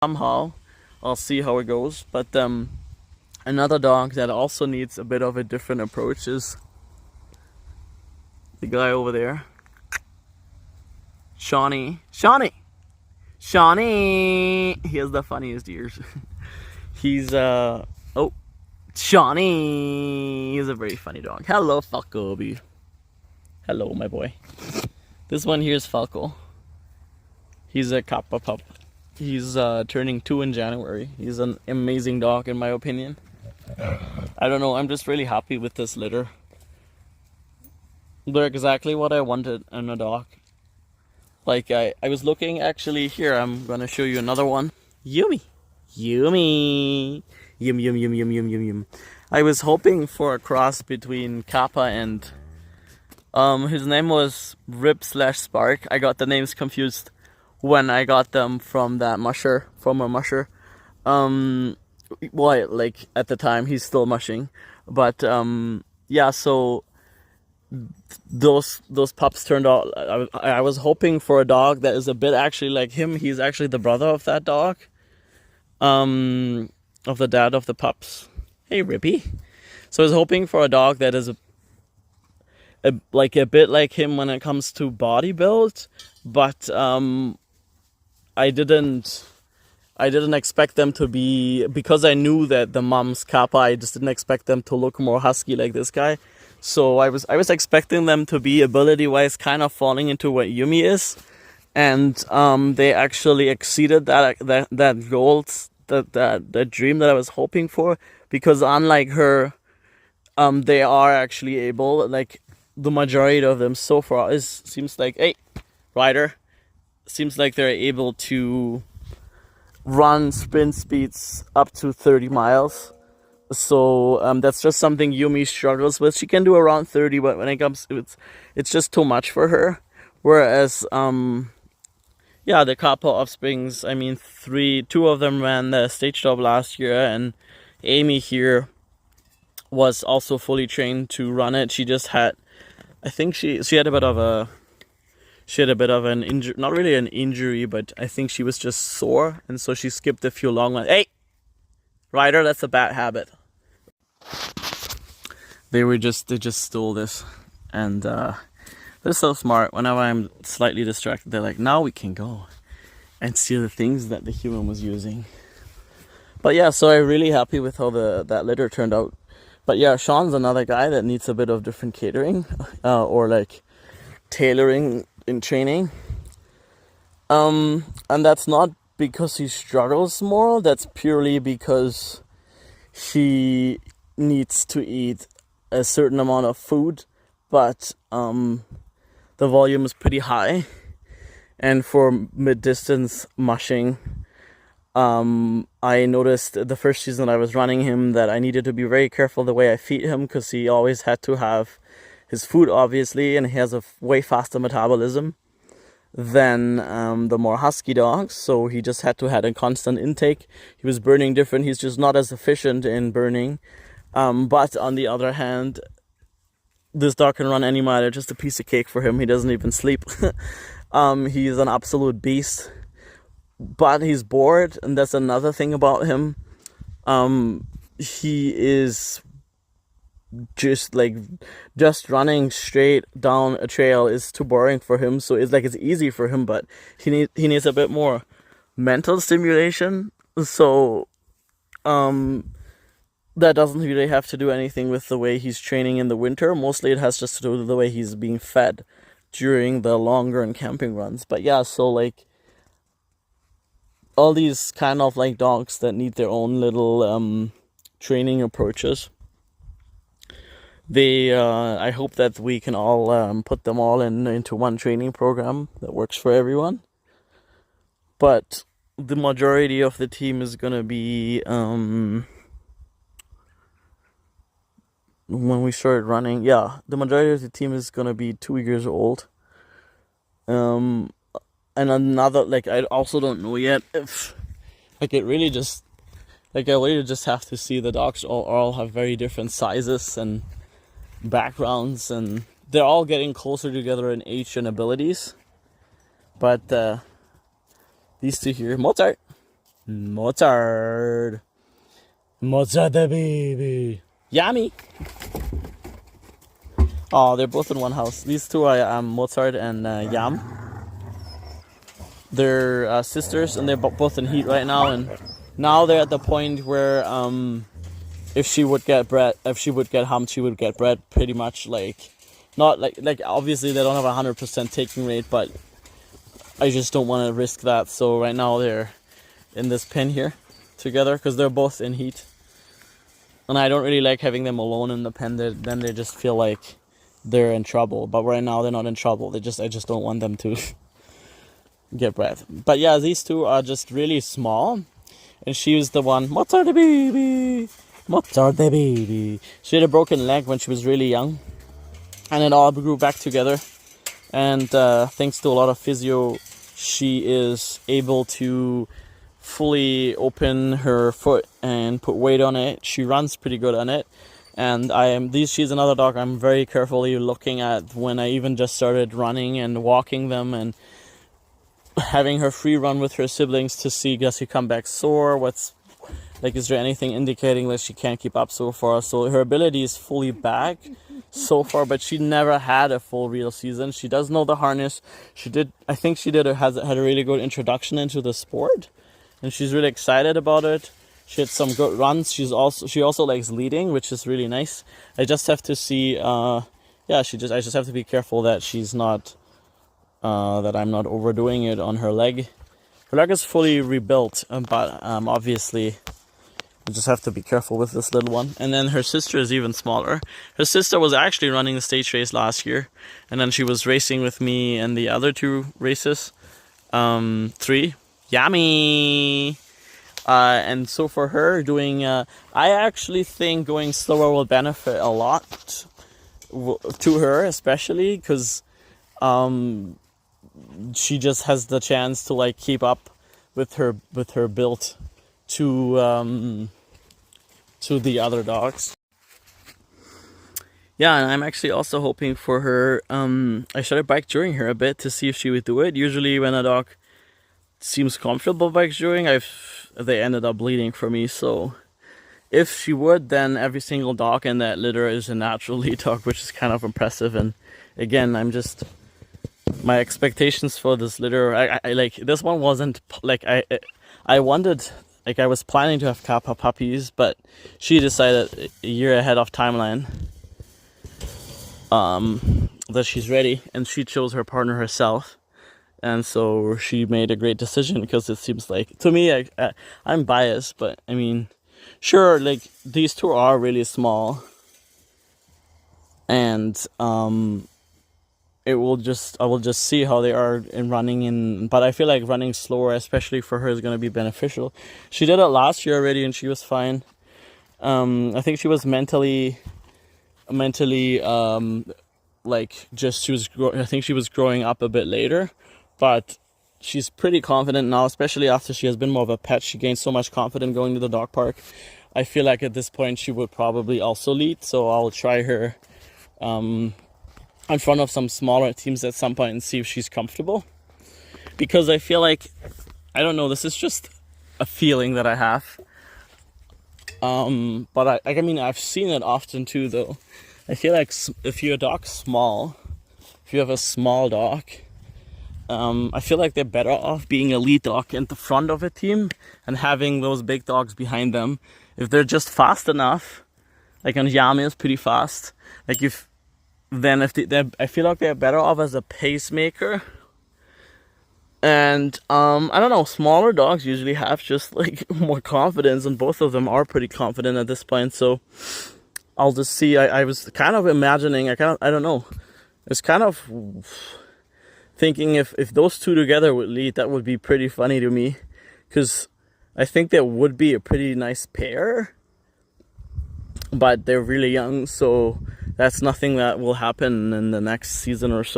somehow. I'll see how it goes. But another dog that also needs a bit of a different approach is the guy over there. Shawnee. Shawnee! Shawnee! He has the funniest ears. He's, oh, Shawnee! He's a very funny dog. Hello, Falco. Hello, my boy. This one here is Falco. He's a Kappa pup. He's turning 2 in January. He's an amazing dog in my opinion. I don't know, I'm just really happy with this litter. They're exactly what I wanted in a dog. Like I was looking actually here, I'm gonna show you another one. Yummy! Yummy! Yum yum yum yum yum yum yum. I was hoping for a cross between Kappa and his name was Rip/Spark. I got the names confused when I got them from that musher, from a musher. Well, like at the time he's still mushing, but yeah. So those pups turned out. I was hoping for a dog that is a bit actually like him. He's actually the brother of that dog, of the dad of the pups. Hey, Rippy. So I was hoping for a dog that is a bit like him when it comes to body build, but I didn't expect them to be, because I knew that the mom's Kappa, I just didn't expect them to look more husky like this guy. So I was expecting them to be ability-wise kind of falling into what Yumi is, and they actually exceeded that goal, that dream that I was hoping for, because unlike her, they are actually able, like the majority of them so far seems like, hey, Ryder, seems like they're able to run sprint speeds up to 30 miles. So that's just something Yumi struggles with. She can do around 30, but when it comes, it's just too much for her. Whereas yeah, the Kappa offsprings, I mean, 2 of them ran the stage job last year, and Amy here was also fully trained to run it. She just had, I think she had a bit of an injury, not really an injury, but I think she was just sore, and so she skipped a few long ones. Hey, Ryder, that's a bad habit. They just stole this, and they're so smart. Whenever I'm slightly distracted, they're like, now we can go and steal the things that the human was using. But yeah, so I'm really happy with how that litter turned out. But yeah, Sean's another guy that needs a bit of different catering, or like tailoring in training. And that's not because he struggles more, that's purely because he needs to eat a certain amount of food, but the volume is pretty high, and for mid-distance mushing, I noticed the first season I was running him that I needed to be very careful the way I feed him, because he always had to have his food, obviously, and he has a way faster metabolism than the more husky dogs, so he just had to have a constant intake. He was burning different, he's just not as efficient in burning, but on the other hand, this dog can run any mile. It's just a piece of cake for him. He doesn't even sleep. He's an absolute beast, but he's bored, and that's another thing about him. He is just running straight down a trail is too boring for him, so it's easy for him, but he needs a bit more mental stimulation. So that doesn't really have to do anything with the way he's training in the winter. Mostly it has just to do with the way he's being fed during the longer and camping runs. But yeah, so like all these kind of like dogs that need their own little training approaches, I hope that we can all put them all into one training program that works for everyone. But the majority of the team is gonna be when we started running, yeah, the majority of the team is gonna be 2 years old. And another, like, I also don't know yet if, like, I really just have to see. The dogs all have very different sizes and backgrounds, and they're all getting closer together in age and abilities. But these two here, Mozart, Mozart. Mozart the baby. Yummy. Oh, they're both in one house. These two are Mozart and Yam. They're sisters, and they're both in heat right now. And now they're at the point where if she would get humped, she would get bred pretty much like, not like obviously they don't have 100% taking rate, but I just don't want to risk that. So right now they're in this pen here together because they're both in heat, and I don't really like having them alone in the pen. Then they just feel like they're in trouble. But right now they're not in trouble. I just don't want them to get bred. But yeah, these two are just really small, and she was the one. Mozart the baby. Mozart the baby. She had a broken leg when she was really young, and it all grew back together. And thanks to a lot of physio, she is able to fully open her foot and put weight on it. She runs pretty good on it. And she's another dog I'm very carefully looking at when I even just started running and walking them and having her free run with her siblings to see, does she come back sore? Is there anything indicating that she can't keep up so far? So her ability is fully back so far, but she never had a full real season. She does know the harness. I think she had a really good introduction into the sport, and she's really excited about it. She had some good runs. She also likes leading, which is really nice. I just have to see. I just have to be careful that she's not. That I'm not overdoing it on her leg. Her leg is fully rebuilt, but obviously, I just have to be careful with this little one. And then her sister is even smaller. Her sister was actually running the stage race last year, and then she was racing with me in the other two races. 3. Yummy. And so for her doing, I actually think going slower will benefit a lot to her, especially because she just has the chance to like keep up with her build to the other dogs. Yeah, and I'm actually also hoping for her. I started bike juring her a bit to see if she would do it. Usually when a dog seems comfortable bike juring, they ended up bleeding for me. So if she would, then every single dog in that litter is a natural lead dog, which is kind of impressive. And again, my expectations for this litter, I like this one wasn't like I wanted, like I was planning to have Kappa puppies, but she decided a year ahead of timeline that she's ready, and she chose her partner herself. And so she made a great decision, because it seems like, to me, I'm biased, but I mean, sure, like these two are really small, and I will just see how they are in running but I feel like running slower, especially for her, is going to be beneficial. She did it last year already, and she was fine. I think she was mentally I think she was growing up a bit later, but she's pretty confident now, especially after she has been more of a pet. She gained so much confidence going to the dog park. I feel like at this point she would probably also lead, so I'll try her in front of some smaller teams at some point and see if she's comfortable. Because I feel like, I don't know, this is just a feeling that I have. But I mean, I've seen it often too, though. I feel like if you're a dog small, if you have a small dog, I feel like they're better off being a lead dog in the front of a team and having those big dogs behind them. If they're just fast enough, like Yami is pretty fast. Like I feel like they're better off as a pacemaker. And I don't know, smaller dogs usually have just like more confidence, and both of them are pretty confident at this point. So I'll just see. I was kind of imagining, I don't know. It's kind of thinking if those two together would lead, that would be pretty funny to me, because I think that would be a pretty nice pair. But they're really young, so that's nothing that will happen in the next season or so.